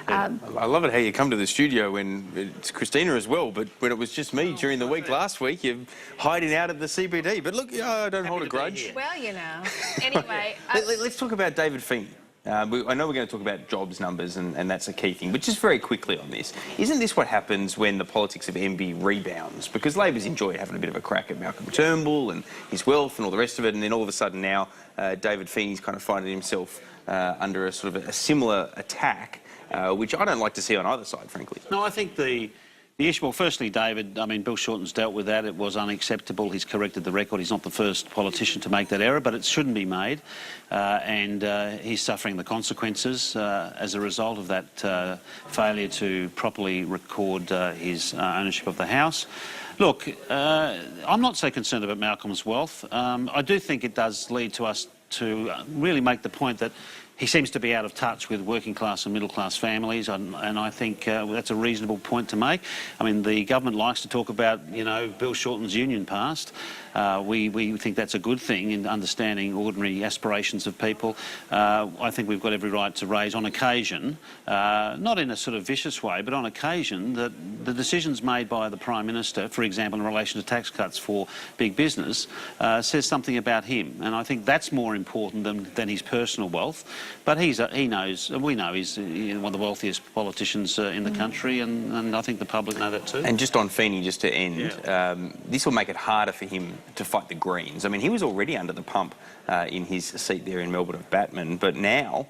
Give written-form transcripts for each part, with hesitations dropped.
I love it how you come to the studio when it's Kristina as well, but when it was just me during the week last week, you're hiding out at the CBD. But look, I don't hold a grudge. Well, you know. Anyway. Let's talk about David Feeney. I know we're going to talk about jobs numbers, and that's a key thing, but just very quickly on this. Isn't this what happens when the politics of envy rebounds? Because Labor's enjoyed having a bit of a crack at Malcolm Turnbull and his wealth and all the rest of it, and then all of a sudden now David Feeney's kind of finding himself under a sort of a similar attack, which I don't like to see on either side, frankly. No, I think the issue, well, firstly, David, I mean, Bill Shorten's dealt with that. It was unacceptable. He's corrected the record. He's not the first politician to make that error, but it shouldn't be made. And he's suffering the consequences as a result of that failure to properly record his ownership of the House. Look, I'm not so concerned about Malcolm's wealth. I do think it does lead to us to really make the point that he seems to be out of touch with working class and middle class families, and I think that's a reasonable point to make. I mean, the government likes to talk about, you know, Bill Shorten's union past. We think that's a good thing in understanding ordinary aspirations of people. I think we've got every right to raise on occasion, not in a sort of vicious way, but on occasion, that the decisions made by the Prime Minister, for example, in relation to tax cuts for big business, says something about him. And I think that's more important than his personal wealth. But we know he's one of the wealthiest politicians in the country, and I think the public know that too. And just on Feeney, just to end, this will make it harder for him to fight the Greens. I mean, he was already under the pump in his seat there in Melbourne of Batman, but now,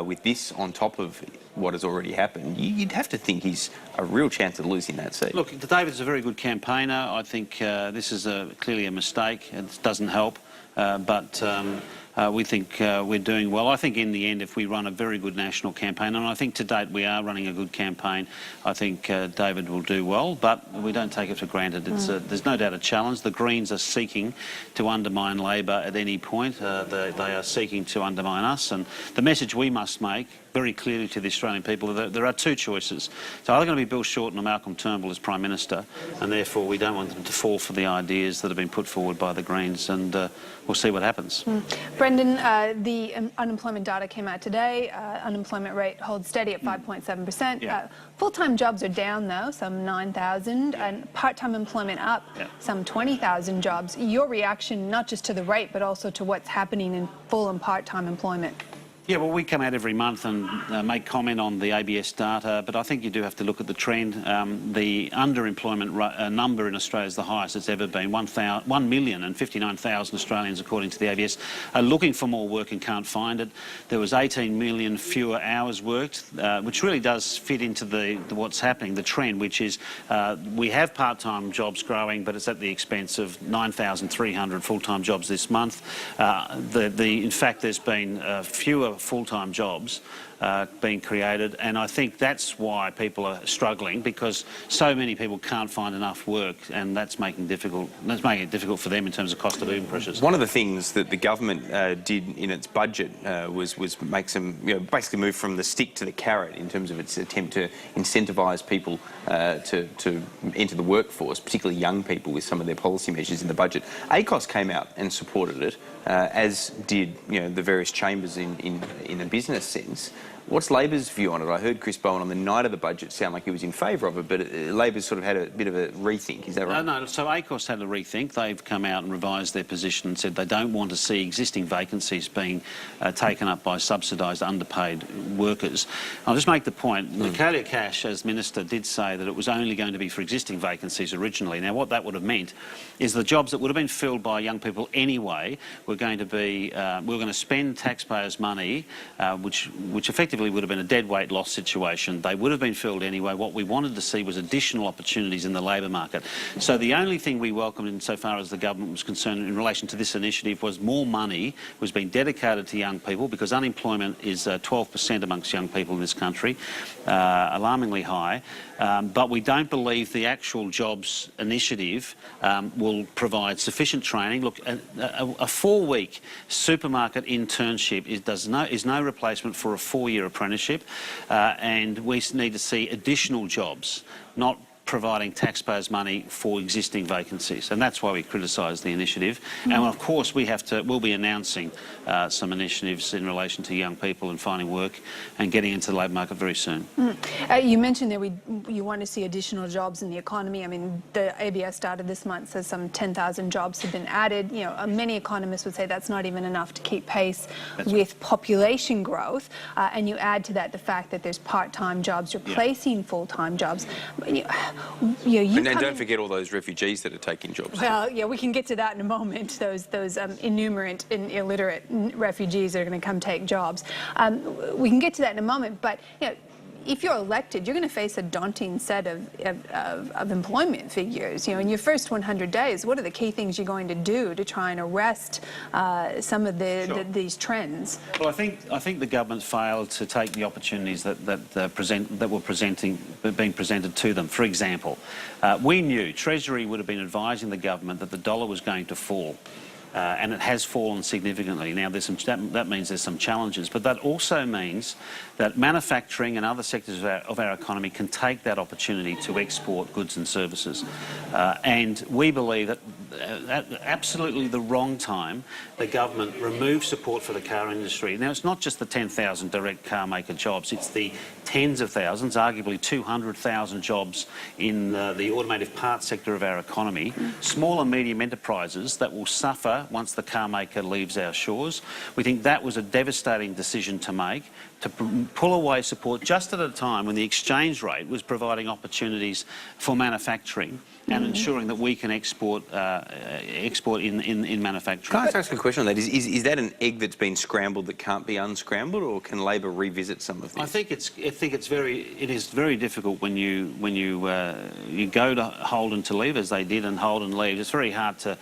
with this on top of what has already happened, you'd have to think he's a real chance of losing that seat. Look, David's a very good campaigner. I think this is clearly a mistake. It doesn't help, but we think we're doing well. I think in the end, if we run a very good national campaign, and I think to date we are running a good campaign, I think David will do well, but we don't take it for granted. There's no doubt a challenge. The Greens are seeking to undermine Labor at any point. They are seeking to undermine us, and the message we must make very clearly to the Australian people that there are two choices. It's either going to be Bill Shorten or Malcolm Turnbull as Prime Minister, and therefore we don't want them to fall for the ideas that have been put forward by the Greens, and we'll see what happens. Brendan, the unemployment data came out today. Unemployment rate holds steady at 5.7%. Yeah. Full-time jobs are down, though, some 9,000, and part-time employment up, some 20,000 jobs. Your reaction, not just to the rate, but also to what's happening in full and part-time employment? Yeah, well, we come out every month and make comment on the ABS data, but I think you do have to look at the trend. The underemployment number in Australia is the highest it's ever been. 1,059,000 Australians, according to the ABS, are looking for more work and can't find it. There was 18 million fewer hours worked, which really does fit into what's happening, the trend, which is we have part-time jobs growing, but it's at the expense of 9,300 full-time jobs this month. In fact, there's been fewer full-time jobs being created, and I think that's why people are struggling, because so many people can't find enough work, and that's making it difficult for them in terms of cost of living pressures. One of the things that the government did in its budget was make some, basically move from the stick to the carrot in terms of its attempt to incentivise people to enter the workforce, particularly young people, with some of their policy measures in the budget. ACOS came out and supported it, as did the various chambers in a business sense. What's Labor's view on it? I heard Chris Bowen on the night of the budget sound like he was in favour of it, but Labor's sort of had a bit of a rethink. Is that right? No, so ACOS had a rethink. They've come out and revised their position and said they don't want to see existing vacancies being taken up by subsidised, underpaid workers. I'll just make the point. Keneally Cash, as Minister, did say that it was only going to be for existing vacancies originally. Now, what that would have meant is the jobs that would have been filled by young people anyway were going to be, we were going to spend taxpayers' money, which effectively would have been a dead weight loss situation. They would have been filled anyway. What we wanted to see was additional opportunities in the labour market. So the only thing we welcomed insofar as the government was concerned in relation to this initiative was more money was being dedicated to young people, because unemployment is 12% amongst young people in this country, alarmingly high. But we don't believe the actual jobs initiative will provide sufficient training. Look, a 4-week supermarket internship is no replacement for a 4-year apprenticeship, and we need to see additional jobs, not providing taxpayers' money for existing vacancies, and that's why we criticise the initiative. And of course, we'll be announcing some initiatives in relation to young people and finding work and getting into the labour market very soon. You mentioned that you want to see additional jobs in the economy. I mean, the ABS data this month says some 10,000 jobs have been added. You know, many economists would say that's not even enough to keep pace with population growth. And you add to that the fact that there's part-time jobs replacing full-time jobs. And don't forget all those refugees that are taking jobs. Well, yeah, we can get to that in a moment. Those innumerant and illiterate refugees that are going to come take jobs. We can get to that in a moment, but you know, if you're elected, you're going to face a daunting set of employment figures. You know, in your first 100 days, what are the key things you're going to do to try and arrest some of these trends? Well, I think the government failed to take the opportunities that were being presented to them. For example, we knew Treasury would have been advising the government that the dollar was going to fall. And it has fallen significantly. Now, that means there's some challenges, but that also means that manufacturing and other sectors of our economy can take that opportunity to export goods and services. And we believe that at absolutely the wrong time, the government removed support for the car industry. Now, it's not just the 10,000 direct car maker jobs, it's the tens of thousands, arguably 200,000 jobs in the automotive parts sector of our economy, small and medium enterprises that will suffer once the car maker leaves our shores. We think that was a devastating decision to make, to pull away support just at a time when the exchange rate was providing opportunities for manufacturing and ensuring that we can export in manufacturing. Can I ask a question on that? Is that an egg that's been scrambled that can't be unscrambled, or can Labor revisit some of this? I think it is very difficult when you go to hold and to leave, as they did, and hold and leave. It's very hard to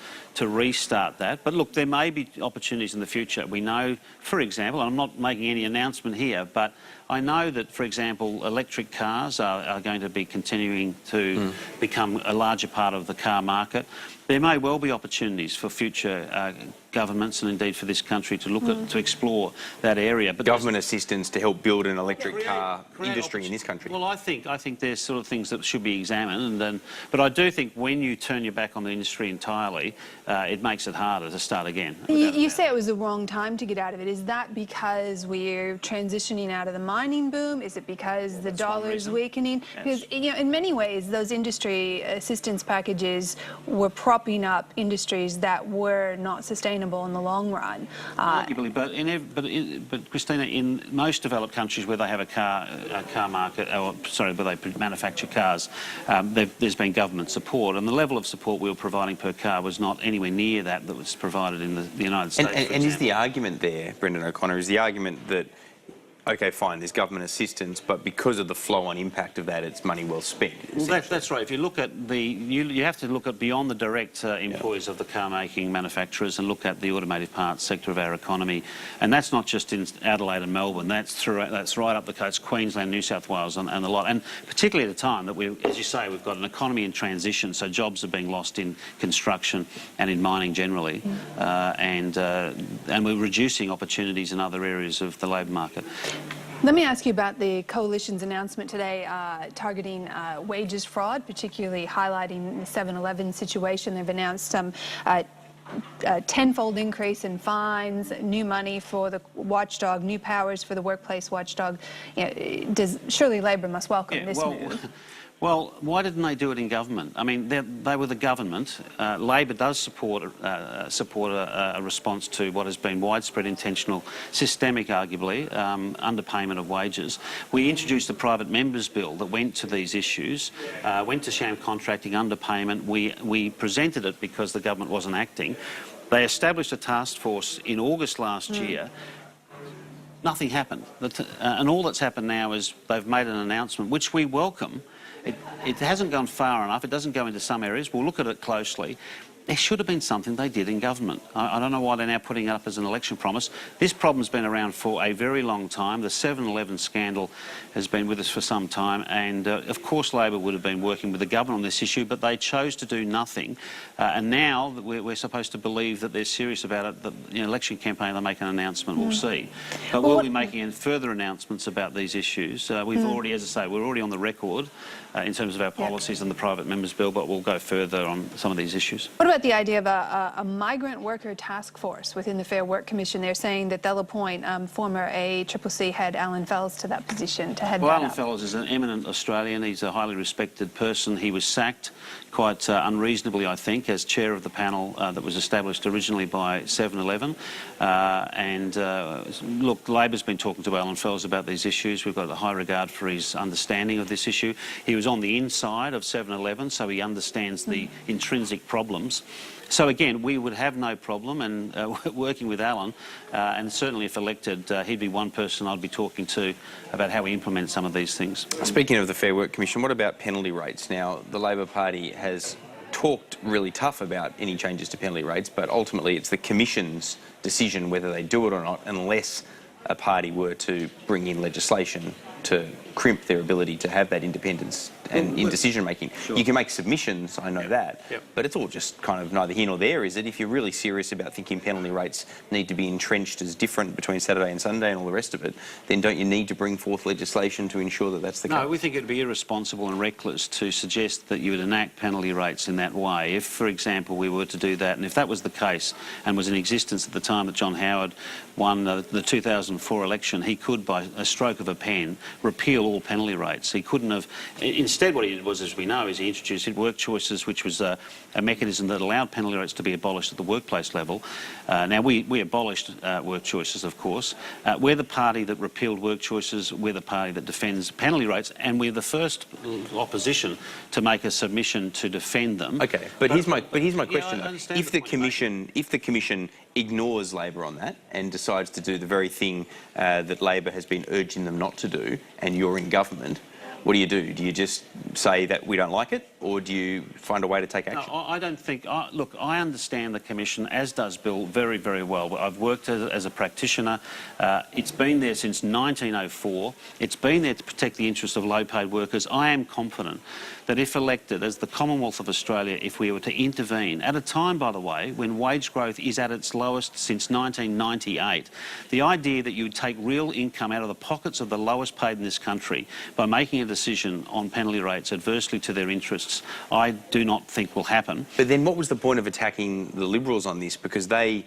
restart that. But look, there may be opportunities in the future. We know, for example, and I'm not making any announcement here, but I know that, for example, electric cars are going to be continuing to become a larger part of the car market. There may well be opportunities for future governments and indeed for this country to look at, to explore that area. But government assistance to help build an electric car industry in this country. Well, I think there's sort of things that should be examined, but I do think when you turn your back on the industry entirely, it makes it harder to start again. You say it was the wrong time to get out of it. Is that because we're transitioning out of the mining boom? Is it because the dollar's weakening? Yes. Because, you know, in many ways, those industry assistance packages were propping up industries that were not sustainable in the long run. Arguably, but Kristina, in most developed countries where they have a car market, where they manufacture cars, there's been government support, and the level of support we were providing per car was not anywhere near that was provided in the United States. And is the argument there, Brendan O'Connor, is the argument that, okay, fine, there's government assistance, but because of the flow-on impact of that, it's money well spent? Well, that's right. If you look at you have to look at beyond the direct employees of the car-making manufacturers and look at the automotive parts sector of our economy, and that's not just in Adelaide and Melbourne. That's right up the coast, Queensland, New South Wales, and a lot. And particularly at a time that as you say, we've got an economy in transition, so jobs are being lost in construction and in mining generally, and we're reducing opportunities in other areas of the labour market. Let me ask you about the Coalition's announcement today targeting wages fraud, particularly highlighting the 7-Eleven situation. They've announced some tenfold increase in fines, new money for the watchdog, new powers for the workplace watchdog. You know, surely Labor must welcome this move. Well, why didn't they do it in government? I mean, they were the government. Labor does support a response to what has been widespread, intentional, systemic, arguably, underpayment of wages. We introduced a private members bill that went to these issues, went to sham contracting, underpayment. We presented it because the government wasn't acting. They established a task force in August last year. Nothing happened. And all that's happened now is they've made an announcement, which we welcome. It hasn't gone far enough. It doesn't go into some areas. We'll look at it closely. there should have been something they did in government. I don't know why they're now putting it up as an election promise. This problem's been around for a very long time. The 7-Eleven scandal has been with us for some time, and of course Labor would have been working with the government on this issue, but they chose to do nothing. And now that we're supposed to believe that they're serious about it, the election campaign, they make an announcement, we'll see. But we'll be making further announcements about these issues. We've already, as I say, we're already on the record in terms of our policies and the private members bill, but we'll go further on some of these issues. What about the idea of a migrant worker task force within the Fair Work Commission? They're saying that they'll appoint former ACCC head Alan Fels to that position to head that up. Alan Fels is an eminent Australian. He's a highly respected person. He was sacked quite unreasonably, I think, as chair of the panel that was established originally by 7-Eleven. Look, Labor's been talking to Alan Fels about these issues. We've got a high regard for his understanding of this issue. He was on the inside of 7-Eleven, so he understands the intrinsic problems. So again, we would have no problem and working with Alan, and certainly if elected, he'd be one person I'd be talking to about how we implement some of these things. Speaking of the Fair Work Commission, what about penalty rates? Now, the Labor Party has talked really tough about any changes to penalty rates, but ultimately it's the Commission's decision whether they do it or not, unless a party were to bring in legislation to crimp their ability to have that independence and in decision making. Sure. You can make submissions, I know that, Yep. but it's all just kind of neither here nor there, is it? If you're really serious about thinking penalty rates need to be entrenched as different between Saturday and Sunday and all the rest of it, then don't you need to bring forth legislation to ensure that that's the case? No, we think it would be irresponsible and reckless to suggest that you would enact penalty rates in that way. If, for example, we were to do that, and if that was the case and was in existence at the time that John Howard won the 2004 election, he could, by a stroke of a pen, repeal all penalty rates. He couldn't have... Instead, what he did was, as we know, is he introduced work choices, which was a mechanism that allowed penalty rates to be abolished at the workplace level. Now, we abolished work choices, of course. We're the party that repealed work choices. We're the party that defends penalty rates, and we're the first opposition to make a submission to defend them. Okay, but here's my question. I understand If the Commission ignores Labor on that and decides to do the very thing that Labor has been urging them not to do, and you're in government, what do? Do you just say that we don't like it, or do you find a way to take action? No, I don't think... look, I understand the Commission, as does Bill, very, very well. I've worked as a practitioner. It's been there since 1904. It's been there to protect the interests of low-paid workers. I am confident that if elected as the Commonwealth of Australia, if we were to intervene, at a time, by the way, when wage growth is at its lowest since 1998, the idea that you would take real income out of the pockets of the lowest paid in this country by making a decision on penalty rates adversely to their interests, I do not think will happen. But then what was the point of attacking the Liberals on this? Because they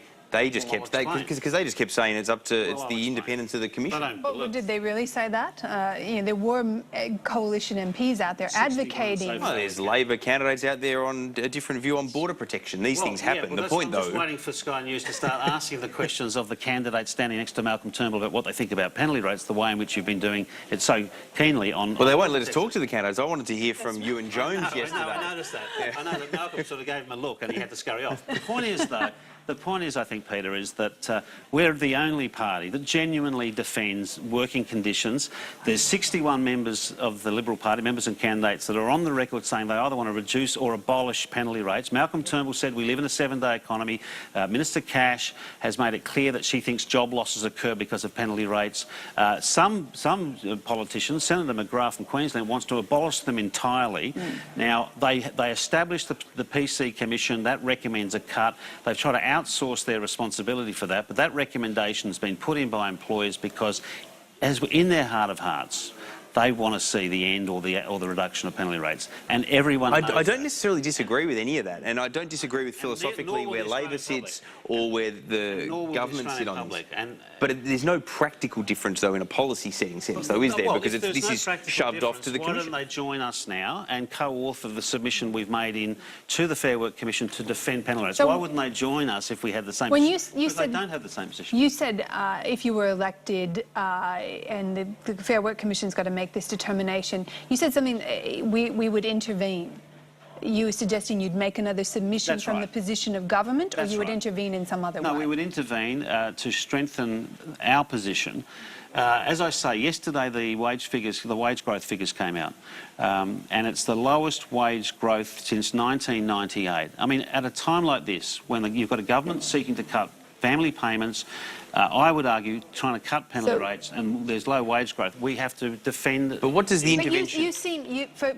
just kept saying it's up to the independence of the Commission. But did they really say that? There were coalition MPs out there advocating. Well, there's Labor candidates out there on a different view on border protection. These things happen. The point, though... I'm just waiting for Sky News to start asking the questions of the candidates standing next to Malcolm Turnbull about what they think about penalty rates, the way in which you've been doing it so keenly on... Well, they won't let us talk to the candidates. I wanted to hear from you and Jones yesterday. I noticed that. Yeah. I know that Malcolm sort of gave him a look and he had to scurry off. The point is, though... The point is, I think, Peter, is that we're the only party that genuinely defends working conditions. There's 61 members of the Liberal Party, members and candidates, that are on the record saying they either want to reduce or abolish penalty rates. Malcolm Turnbull said we live in a 7-day economy. Minister Cash has made it clear that she thinks job losses occur because of penalty rates. Some politicians, Senator McGrath from Queensland, wants to abolish them entirely. Now, they established the PC Commission. That recommends a cut. They've tried to outsource their responsibility for that, but that recommendation has been put in by employers because, as in their heart of hearts, they want to see the end or the reduction of penalty rates, and everyone. I don't necessarily disagree with any of that, and I don't disagree with philosophically where Labor sits or where the government sits on this. But there's no practical difference, though, in a policy setting sense, though, is there? Because this is shoved off to the Commission. Why don't they join us now and co-author the submission we've made to the Fair Work Commission to defend penalty rates? So why wouldn't they join us if we had the same position? Because they don't have the same position. You said if you were elected and the Fair Work Commission's got to make this determination, you said something, we would intervene. you were suggesting you'd make another submission That's from right. the position of government, or That's you would right. intervene in some other way? No, we would intervene to strengthen our position. As I say, yesterday the wage growth figures came out, and it's the lowest wage growth since 1998. I mean, at a time like this, when you've got a government seeking to cut family payments, I would argue trying to cut penalty rates, and there's low wage growth, we have to defend. But what does the But intervention...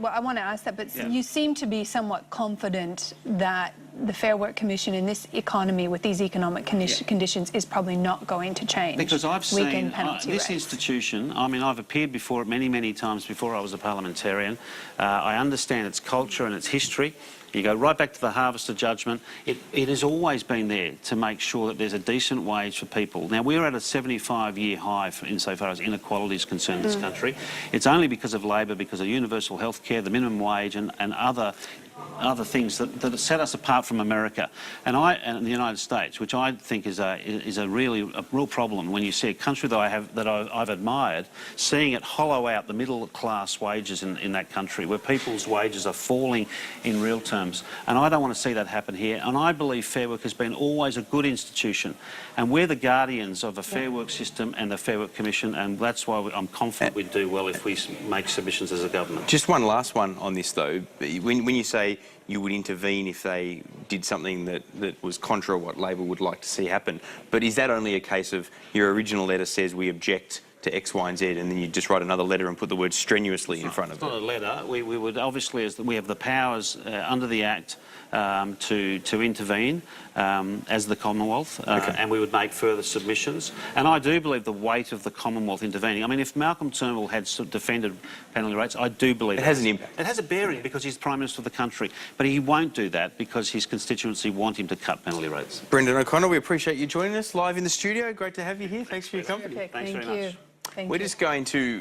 well, I want to ask that, but Yeah. you seem to be somewhat confident that the Fair Work Commission in this economy, with these economic conditions, is probably not going to change. Because I've seen weekend penalty this rates. institution, I mean, I've appeared before it many, many times before I was a parliamentarian. I understand its culture and its history. You go right back to the Harvester judgment. It has always been there to make sure that there's a decent wage for people. Now, we're at a 75-year high insofar as inequality is concerned in this country. It's only because of Labor, because of universal health care, the minimum wage and other things that set us apart from America and the United States, which I think is a real problem when you see a country that I've admired, seeing it hollow out the middle class wages in that country, where people's wages are falling in real terms. And I don't want to see that happen here. And I believe Fair Work has been always a good institution, and we're the guardians of the Fair Work system and the Fair Work Commission, and that's why I'm confident we'd do well if we make submissions as a government. Just one last one on this, though. When you say you would intervene if they did something that was contrary to what Labor would like to see happen, but is that only a case of your original letter says we object to X, Y and Z, and then you just write another letter and put the word strenuously in front of it? It's not a letter. We would obviously, as we have the powers under the Act to intervene as the Commonwealth, and we would make further submissions. And I do believe the weight of the Commonwealth intervening. I mean, if Malcolm Turnbull had defended penalty rates, I do believe it has an impact. It has a bearing because he's Prime Minister of the country, but he won't do that because his constituency want him to cut penalty rates. Brendan O'Connor, we appreciate you joining us live in the studio. Great to have you here. Thanks for your company. Perfect. Thanks Thank very you. much. Thank We're you. just going to